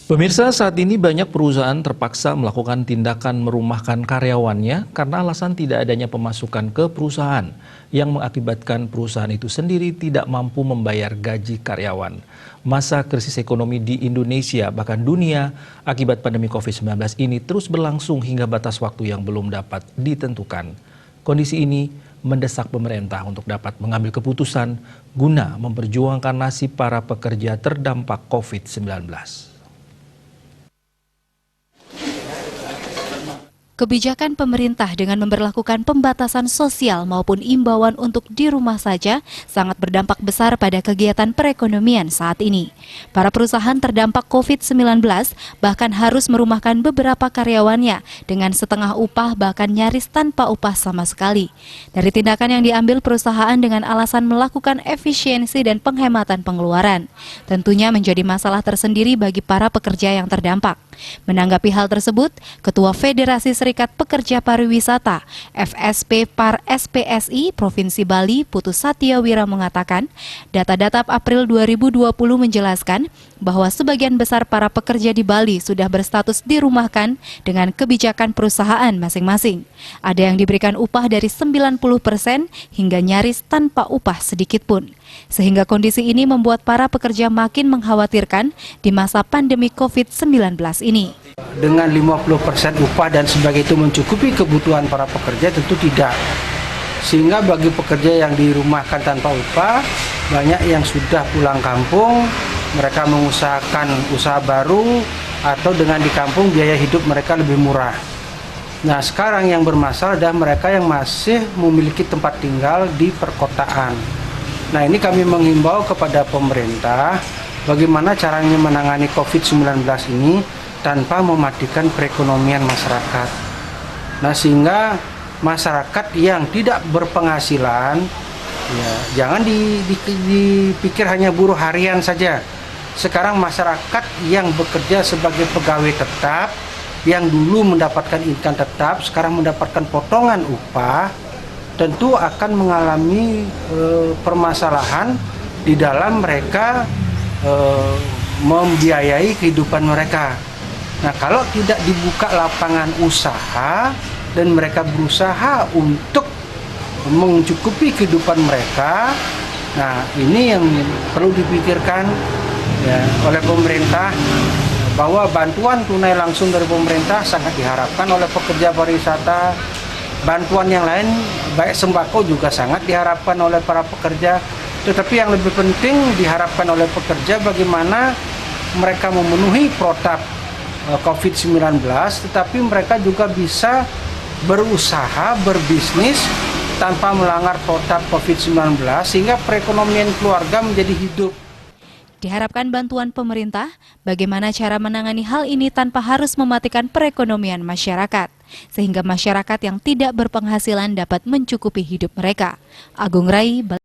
Pemirsa, saat ini banyak perusahaan terpaksa melakukan tindakan merumahkan karyawannya karena alasan tidak adanya pemasukan ke perusahaan yang mengakibatkan perusahaan itu sendiri tidak mampu membayar gaji karyawan. Masa krisis ekonomi di Indonesia bahkan dunia akibat pandemi COVID-19 ini terus berlangsung hingga batas waktu yang belum dapat ditentukan. Kondisi ini mendesak pemerintah untuk dapat mengambil keputusan guna memperjuangkan nasib para pekerja terdampak COVID-19. Kebijakan pemerintah dengan memberlakukan pembatasan sosial maupun imbauan untuk di rumah saja sangat berdampak besar pada kegiatan perekonomian saat ini. Para perusahaan terdampak COVID-19 bahkan harus merumahkan beberapa karyawannya dengan setengah upah bahkan nyaris tanpa upah sama sekali. Dari tindakan yang diambil perusahaan dengan alasan melakukan efisiensi dan penghematan pengeluaran, tentunya menjadi masalah tersendiri bagi para pekerja yang terdampak. Menanggapi hal tersebut, Ketua Federasi Serikat Pekerja Pariwisata FSP Par SPSI Provinsi Bali Putu Satyawira mengatakan, data-data April 2020 menjelaskan bahwa sebagian besar para pekerja di Bali sudah berstatus dirumahkan dengan kebijakan perusahaan masing-masing. Ada yang diberikan upah dari 90% hingga nyaris tanpa upah sedikit pun. Sehingga kondisi ini membuat para pekerja makin mengkhawatirkan di masa pandemi COVID-19 ini. Dengan 50% upah dan sebagainya itu mencukupi kebutuhan para pekerja, tentu tidak. Sehingga bagi pekerja yang dirumahkan tanpa upah, banyak yang sudah pulang kampung, mereka mengusahakan usaha baru, atau dengan di kampung biaya hidup mereka lebih murah. Nah, sekarang yang bermasalah adalah mereka yang masih memiliki tempat tinggal di perkotaan. Nah, ini kami menghimbau kepada pemerintah bagaimana caranya menangani COVID-19 ini tanpa mematikan perekonomian masyarakat. Nah, sehingga masyarakat yang tidak berpenghasilan, ya, jangan dipikir hanya buruh harian saja. Sekarang masyarakat yang bekerja sebagai pegawai tetap, yang dulu mendapatkan income tetap, sekarang mendapatkan potongan upah, tentu akan mengalami permasalahan di dalam mereka membiayai kehidupan mereka. Nah, kalau tidak dibuka lapangan usaha dan mereka berusaha untuk mencukupi kehidupan mereka, nah ini yang perlu dipikirkan ya, oleh pemerintah, bahwa bantuan tunai langsung dari pemerintah sangat diharapkan oleh pekerja pariwisata. Bantuan yang lain, baik sembako juga sangat diharapkan oleh para pekerja. Tetapi yang lebih penting diharapkan oleh pekerja bagaimana mereka memenuhi protap COVID-19, tetapi mereka juga bisa berusaha, berbisnis tanpa melanggar protap COVID-19 sehingga perekonomian keluarga menjadi hidup. Diharapkan bantuan pemerintah, bagaimana cara menangani hal ini tanpa harus mematikan perekonomian masyarakat, sehingga masyarakat yang tidak berpenghasilan dapat mencukupi hidup mereka. Agung Rai